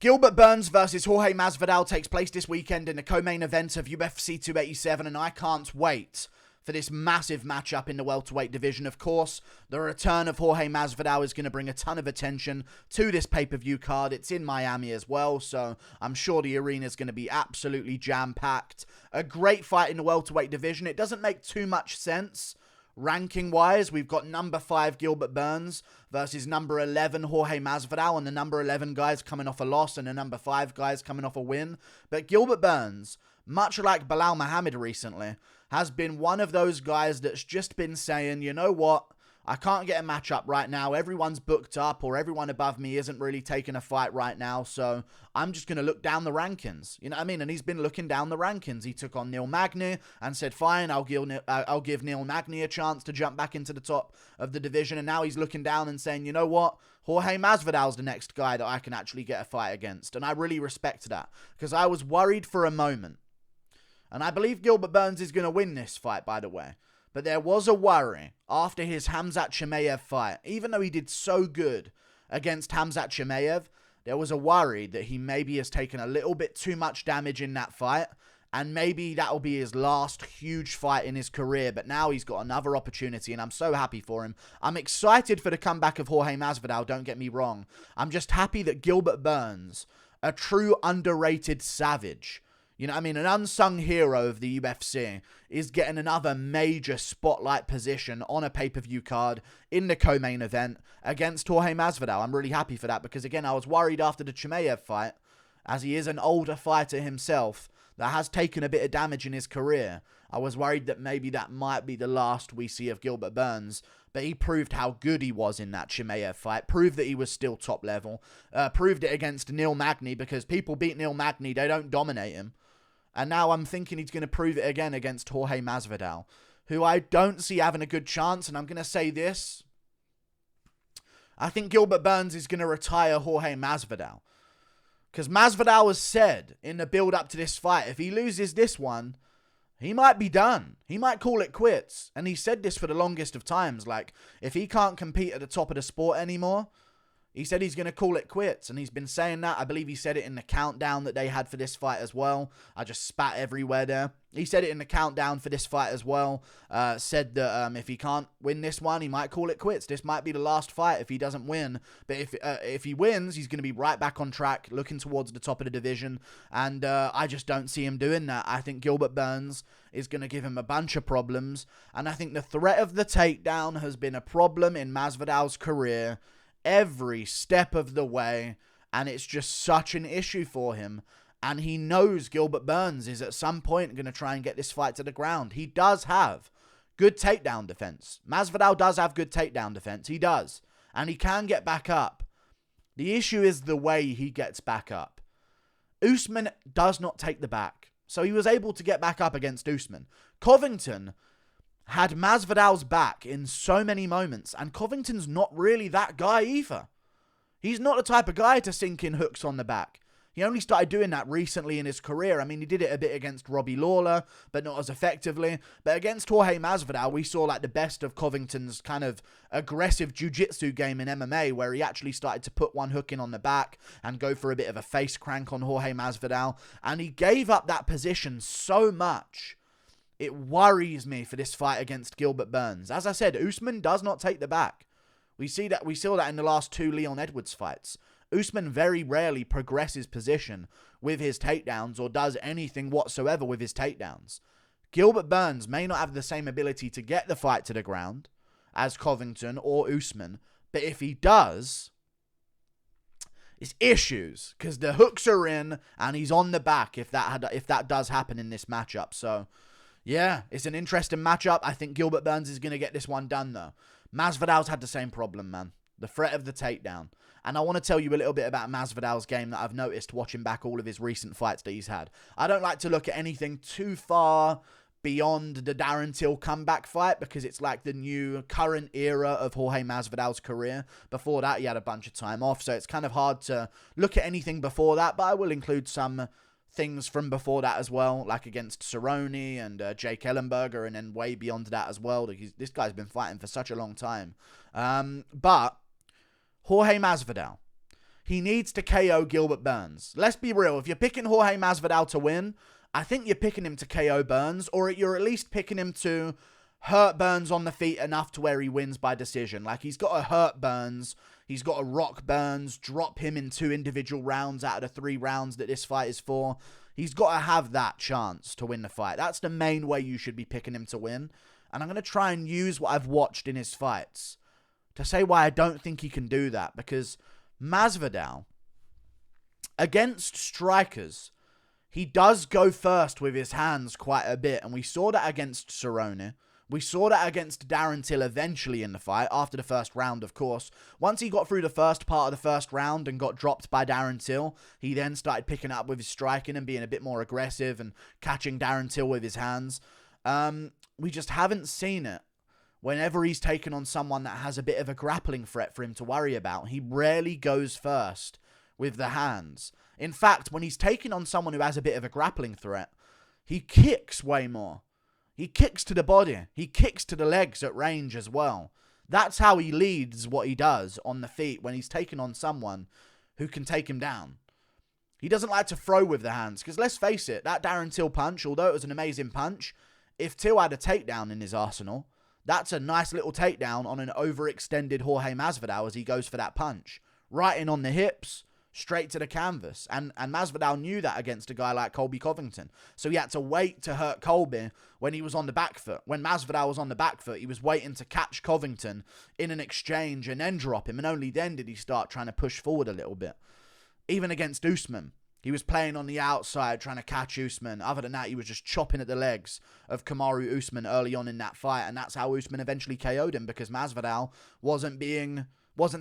Gilbert Burns versus Jorge Masvidal takes place this weekend in the co-main event of UFC 287, and I can't wait for this massive matchup in the welterweight division. Of course, the return of Jorge Masvidal is going to bring a ton of attention to this pay-per-view card. It's in Miami as well, so I'm sure the arena is going to be absolutely jam-packed. A great fight in the welterweight division. It doesn't make too much sense ranking-wise. We've got number 5 Gilbert Burns versus number 11 Jorge Masvidal, and the number 11 guys coming off a loss and the number 5 guys coming off a win. But Gilbert Burns, much like Belal Muhammad recently, has been one of those guys that's just been saying, you know what, I can't get a matchup right now. Everyone's booked up, or everyone above me isn't really taking a fight right now, so I'm just going to look down the rankings. You know what I mean? And he's been looking down the rankings. He took on Neil Magny and said, fine, I'll give Neil Magny a chance to jump back into the top of the division. And now he's looking down and saying, you know what? Jorge Masvidal's the next guy that I can actually get a fight against. And I really respect that, because I was worried for a moment. And I believe Gilbert Burns is going to win this fight, by the way. But there was a worry after his Khamzat Chimaev fight. Even though he did so good against Khamzat Chimaev, there was a worry that he maybe has taken a little bit too much damage in that fight. And maybe that'll be his last huge fight in his career. But now he's got another opportunity, and I'm so happy for him. I'm excited for the comeback of Jorge Masvidal, don't get me wrong. I'm just happy that Gilbert Burns, a true underrated savage, you know what I mean, an unsung hero of the UFC, is getting another major spotlight position on a pay-per-view card in the co-main event against Jorge Masvidal. I'm really happy for that, because again, I was worried after the Chimaev fight, as he is an older fighter himself that has taken a bit of damage in his career. I was worried that maybe that might be the last we see of Gilbert Burns, but he proved how good he was in that Chimaev fight, proved that he was still top level, proved it against Neil Magny, because people beat Neil Magny, they don't dominate him. And now I'm thinking he's going to prove it again against Jorge Masvidal, who I don't see having a good chance. And I'm going to say this. I think Gilbert Burns is going to retire Jorge Masvidal, because Masvidal has said in the build-up to this fight, if he loses this one, he might be done. He might call it quits. And he said this for the longest of times. Like, if he can't compete at the top of the sport anymore, he said he's going to call it quits, and he's been saying that. I believe he said it in the countdown that they had for this fight as well. I just spat everywhere there. He said it in the countdown for this fight as well. Said that if he can't win this one, he might call it quits. This might be the last fight if he doesn't win. But if he wins, he's going to be right back on track, looking towards the top of the division. And I just don't see him doing that. I think Gilbert Burns is going to give him a bunch of problems. And I think the threat of the takedown has been a problem in Masvidal's career every step of the way, and it's just such an issue for him. And he knows Gilbert Burns is at some point going to try and get this fight to the ground. He does have good takedown defense. Masvidal does have good takedown defense. He does. And he can get back up. The issue is the way he gets back up. Usman does not take the back, so he was able to get back up against Usman. Covington had Masvidal's back in so many moments, and Covington's not really that guy either. He's not the type of guy to sink in hooks on the back. He only started doing that recently in his career. I mean, he did it a bit against Robbie Lawler, but not as effectively. But against Jorge Masvidal, we saw like the best of Covington's kind of aggressive jiu-jitsu game in MMA, where he actually started to put one hook in on the back and go for a bit of a face crank on Jorge Masvidal. And he gave up that position so much. It worries me for this fight against Gilbert Burns. As I said, Usman does not take the back. We saw that in the last 2 Leon Edwards fights. Usman very rarely progresses position with his takedowns or does anything whatsoever with his takedowns. Gilbert Burns may not have the same ability to get the fight to the ground as Covington or Usman, but if he does, it's issues, because the hooks are in and he's on the back if that does happen in this matchup. So yeah, it's an interesting matchup. I think Gilbert Burns is going to get this one done, though. Masvidal's had the same problem, man. The threat of the takedown. And I want to tell you a little bit about Masvidal's game that I've noticed watching back all of his recent fights that he's had. I don't like to look at anything too far beyond the Darren Till comeback fight, because it's like the new current era of Jorge Masvidal's career. Before that, he had a bunch of time off, so it's kind of hard to look at anything before that, but I will include some things from before that as well, like against Cerrone and Jake Ellenberger, and then way beyond that as well. This guy's been fighting for such a long time. But Jorge Masvidal, he needs to KO Gilbert Burns. Let's be real. If you're picking Jorge Masvidal to win, I think you're picking him to KO Burns, or you're at least picking him to hurt Burns on the feet enough to where he wins by decision. Like, he's got to hurt Burns. He's got to rock Burns, drop him in 2 individual rounds out of the 3 rounds that this fight is for. He's got to have that chance to win the fight. That's the main way you should be picking him to win. And I'm going to try and use what I've watched in his fights to say why I don't think he can do that. Because Masvidal, against strikers, he does go first with his hands quite a bit. And we saw that against Cerrone. We saw that against Darren Till eventually in the fight, after the first round, of course. Once he got through the first part of the first round and got dropped by Darren Till, he then started picking up with his striking and being a bit more aggressive and catching Darren Till with his hands. We just haven't seen it. Whenever he's taken on someone that has a bit of a grappling threat for him to worry about, he rarely goes first with the hands. In fact, when he's taking on someone who has a bit of a grappling threat, he kicks way more. He kicks to the body. He kicks to the legs at range as well. That's how he leads what he does on the feet when he's taking on someone who can take him down. He doesn't like to throw with the hands, because let's face it, that Darren Till punch, although it was an amazing punch, if Till had a takedown in his arsenal, that's a nice little takedown on an overextended Jorge Masvidal as he goes for that punch. Right in on the hips, straight to the canvas. And Masvidal knew that against a guy like Colby Covington. So he had to wait to hurt Colby when he was on the back foot. When Masvidal was on the back foot, he was waiting to catch Covington in an exchange and then drop him. And only then did he start trying to push forward a little bit. Even against Usman, he was playing on the outside trying to catch Usman. Other than that, he was just chopping at the legs of Kamaru Usman early on in that fight. And that's how Usman eventually KO'd him, because Masvidal wasn't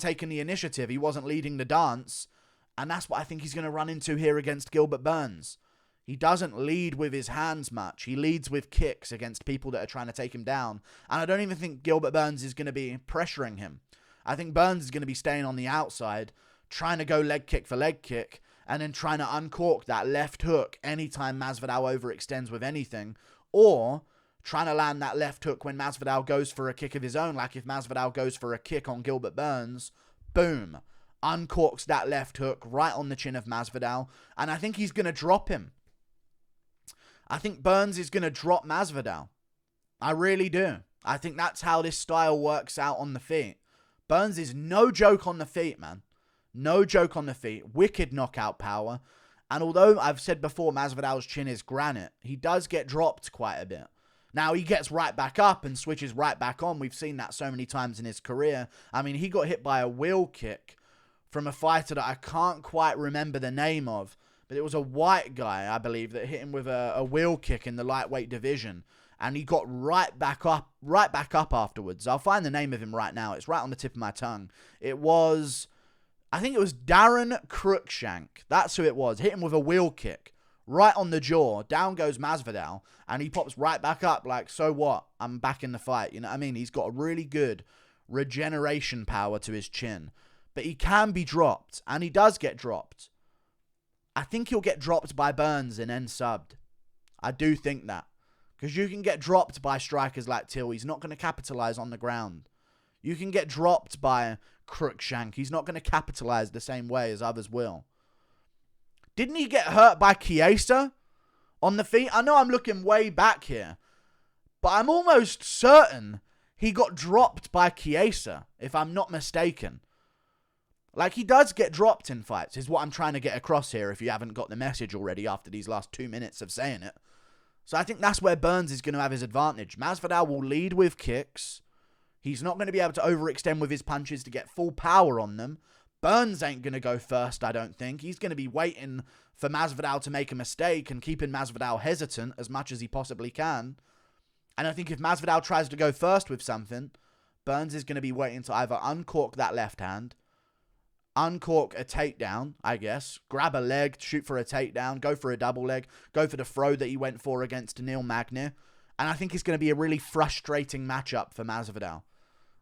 taking the initiative. He wasn't leading the dance. And that's what I think he's going to run into here against Gilbert Burns. He doesn't lead with his hands much. He leads with kicks against people that are trying to take him down. And I don't even think Gilbert Burns is going to be pressuring him. I think Burns is going to be staying on the outside, trying to go leg kick for leg kick, and then trying to uncork that left hook anytime Masvidal overextends with anything, or trying to land that left hook when Masvidal goes for a kick of his own. Like if Masvidal goes for a kick on Gilbert Burns, boom, uncorks that left hook right on the chin of Masvidal, and I think he's going to drop him. I think Burns is going to drop Masvidal. I really do. I think that's how this style works out on the feet. Burns is no joke on the feet, man. No joke on the feet. Wicked knockout power. And although I've said before Masvidal's chin is granite, he does get dropped quite a bit. Now, he gets right back up and switches right back on. We've seen that so many times in his career. I mean, he got hit by a wheel kick from a fighter that I can't quite remember the name of, but it was a white guy, I believe, that hit him with a wheel kick in the lightweight division, and he got right back up afterwards. I'll find the name of him right now. It's right on the tip of my tongue. I think it was Darren Cruikshank. That's who it was. Hit him with a wheel kick right on the jaw. Down goes Masvidal, and he pops right back up like, so what? I'm back in the fight. You know what I mean? He's got a really good regeneration power to his chin. But he can be dropped, and he does get dropped. I think he'll get dropped by Burns and then subbed. I do think that. Because you can get dropped by strikers like Till. He's not going to capitalize on the ground. You can get dropped by Cruikshank. He's not going to capitalize the same way as others will. Didn't he get hurt by Chiesa on the feet? I know I'm looking way back here, but I'm almost certain he got dropped by Chiesa, if I'm not mistaken. Like, he does get dropped in fights, is what I'm trying to get across here, if you haven't got the message already after these last 2 minutes of saying it. So I think that's where Burns is going to have his advantage. Masvidal will lead with kicks. He's not going to be able to overextend with his punches to get full power on them. Burns ain't going to go first, I don't think. He's going to be waiting for Masvidal to make a mistake and keeping Masvidal hesitant as much as he possibly can. And I think if Masvidal tries to go first with something, Burns is going to be waiting to either uncork that left hand, uncork a takedown, I guess, grab a leg, shoot for a takedown, go for a double leg, go for the throw that he went for against Neil Magny. And I think it's going to be a really frustrating matchup for Masvidal.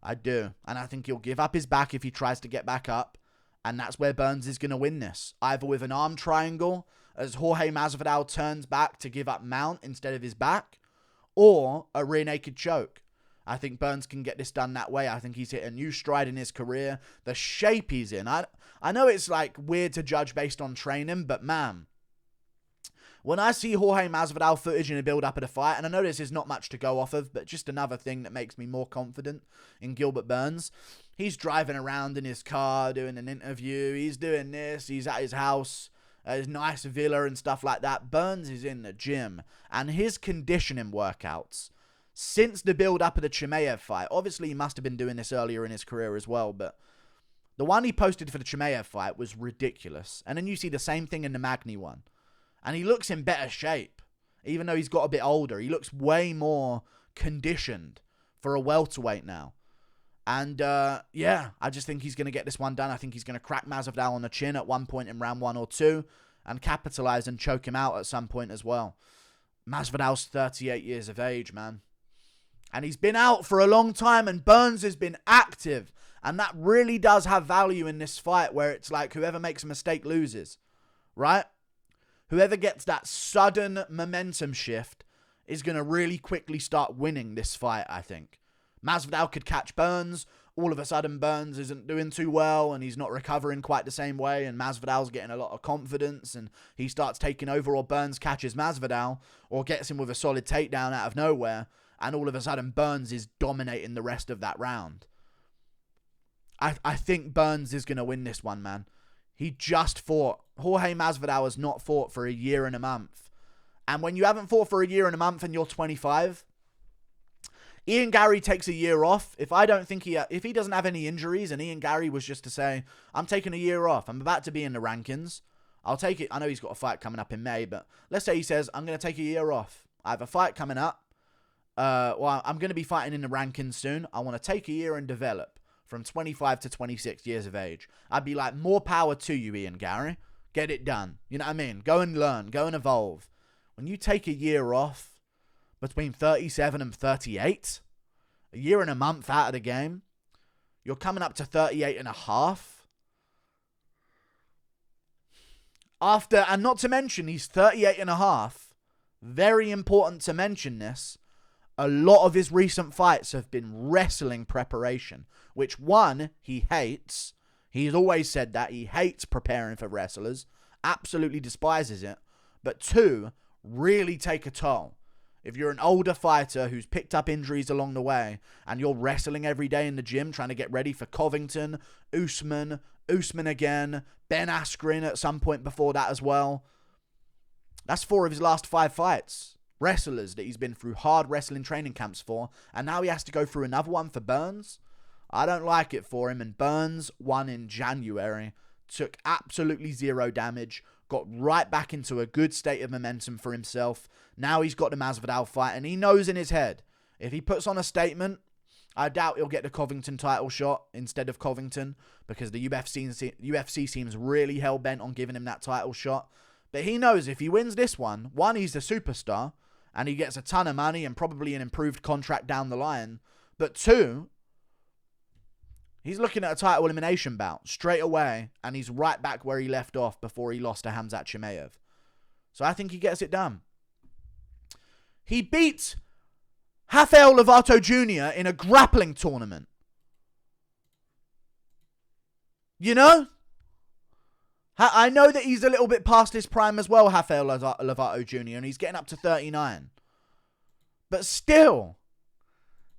I do. And I think he'll give up his back if he tries to get back up. And that's where Burns is going to win this. Either with an arm triangle, as Jorge Masvidal turns back to give up mount instead of his back, or a rear naked choke. I think Burns can get this done that way. I think he's hit a new stride in his career. The shape he's in. I know it's like weird to judge based on training, but man, when I see Jorge Masvidal footage in a build-up of the fight, and I know this is not much to go off of, but just another thing that makes me more confident in Gilbert Burns. He's driving around in his car, doing an interview. He's doing this. He's at his house, his nice villa and stuff like that. Burns is in the gym, and his conditioning workouts since the build-up of the Chimaev fight. Obviously, he must have been doing this earlier in his career as well, but the one he posted for the Chimaev fight was ridiculous. And then you see the same thing in the Magny one. And he looks in better shape. Even though he's got a bit older, he looks way more conditioned for a welterweight now. And, yeah, I just think he's going to get this one done. I think he's going to crack Masvidal on the chin at one point in round 1 or 2 and capitalize and choke him out at some point as well. Masvidal's 38 years of age, man. And he's been out for a long time, and Burns has been active. And that really does have value in this fight, where it's like whoever makes a mistake loses, right? Whoever gets that sudden momentum shift is going to really quickly start winning this fight, I think. Masvidal could catch Burns. All of a sudden, Burns isn't doing too well, and he's not recovering quite the same way, and Masvidal's getting a lot of confidence, and he starts taking over, or Burns catches Masvidal, or gets him with a solid takedown out of nowhere, and all of a sudden, Burns is dominating the rest of that round. I think Burns is going to win this one, man. He just fought. Jorge Masvidal has not fought for a year and a month. And when you haven't fought for a year and a month and you're 25, Ian Gary takes a year off. If he doesn't have any injuries, and Ian Gary was just to say, I'm taking a year off, I'm about to be in the rankings, I'll take it. I know he's got a fight coming up in May, but let's say he says, I'm going to take a year off. I have a fight coming up. I'm going to be fighting in the rankings soon. I want to take a year and develop from 25 to 26 years of age. I'd be like, more power to you, Ian Gary. Get it done. You know what I mean? Go and learn. Go and evolve. When you take a year off between 37 and 38, a year and a month out of the game, you're coming up to 38 and a half. And not to mention, he's 38 and a half. Very important to mention this. A lot of his recent fights have been wrestling preparation, which, one, he hates. He's always said that. He hates preparing for wrestlers. Absolutely despises it. But two, really take a toll. If you're an older fighter who's picked up injuries along the way, and you're wrestling every day in the gym trying to get ready for Covington, Usman again, Ben Askren at some point before that as well. That's 4 of his last 5 fights. Wrestlers that he's been through hard wrestling training camps for, and now he has to go through another one for Burns. I don't like it for him, and Burns won in January, took absolutely 0 damage, got right back into a good state of momentum for himself. Now he's got the Masvidal fight, and he knows in his head, if he puts on a statement, I doubt he'll get the Covington title shot instead of Covington, because the UFC seems really hell-bent on giving him that title shot. But he knows if he wins this one, he's a superstar, and he gets a ton of money and probably an improved contract down the line. But 2, he's looking at a title elimination bout straight away, and he's right back where he left off before he lost to Khamzat Chimaev. So I think he gets it done. He beat Rafael Lovato Jr. in a grappling tournament. You know? I know that he's a little bit past his prime as well, Rafael Lovato Jr., and he's getting up to 39. But still,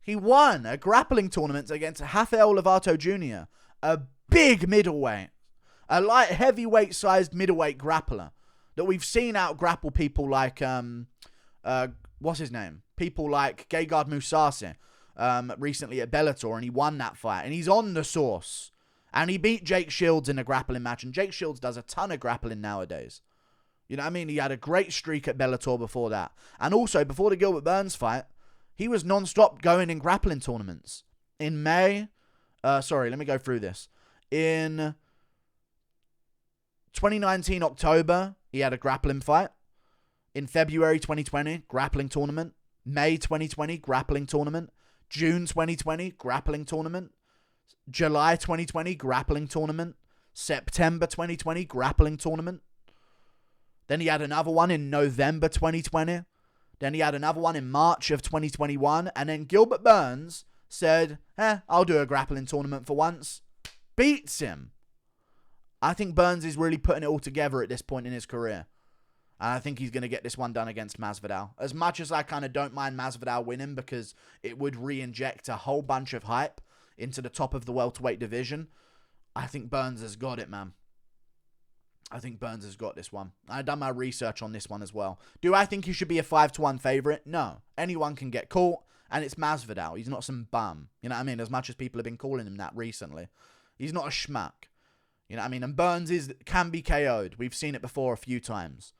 he won a grappling tournament against Rafael Lovato Jr., a big middleweight, a light heavyweight-sized middleweight grappler that we've seen out-grapple people like, what's his name? People like Gegard Mousasi recently at Bellator, and he won that fight, and he's on the sauce. And he beat Jake Shields in a grappling match. And Jake Shields does a ton of grappling nowadays. You know what I mean? He had a great streak at Bellator before that. And also, before the Gilbert Burns fight, he was non-stop going in grappling tournaments. In May... let me go through this. In 2019 October, he had a grappling fight. In February 2020, grappling tournament. May 2020, grappling tournament. June 2020, grappling tournament. July 2020, grappling tournament. September 2020, grappling tournament. Then he had another one in November 2020. Then he had another one in March of 2021. And then Gilbert Burns said, I'll do a grappling tournament for once. Beats him. I think Burns is really putting it all together at this point in his career. And I think he's going to get this one done against Masvidal. As much as I kind of don't mind Masvidal winning because it would re-inject a whole bunch of hype into the top of the welterweight division, I think Burns has got it, man. I think Burns has got this one. I've done my research on this one as well. Do I think he should be a 5-1 favorite? No. Anyone can get caught, and it's Masvidal. He's not some bum. You know what I mean? As much as people have been calling him that recently. He's not a schmuck. You know what I mean? And Burns can be KO'd. We've seen it before a few times.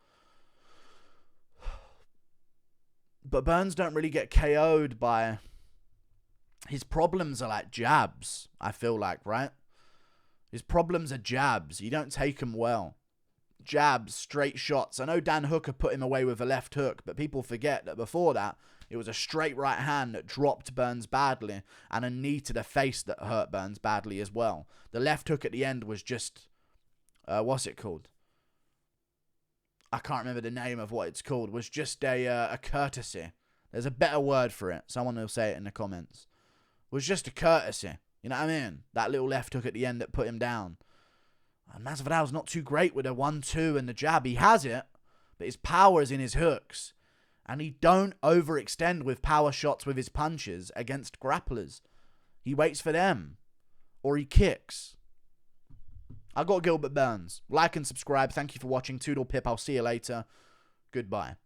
But Burns don't really get KO'd by... His problems are like jabs, I feel like, right? His problems are jabs. You don't take them well. Jabs, straight shots. I know Dan Hooker put him away with a left hook, but people forget that before that, it was a straight right hand that dropped Burns badly and a knee to the face that hurt Burns badly as well. The left hook at the end was just... what's it called? I can't remember the name of what it's called. It was just a courtesy. There's a better word for it. Someone will say it in the comments. It was just a courtesy. You know what I mean? That little left hook at the end that put him down. And Masvidal's not too great with a 1-2 and the jab. He has it, but his power is in his hooks. And he don't overextend with power shots with his punches against grapplers. He waits for them. Or he kicks. I got Gilbert Burns. Like and subscribe. Thank you for watching. Toodle Pip. I'll see you later. Goodbye.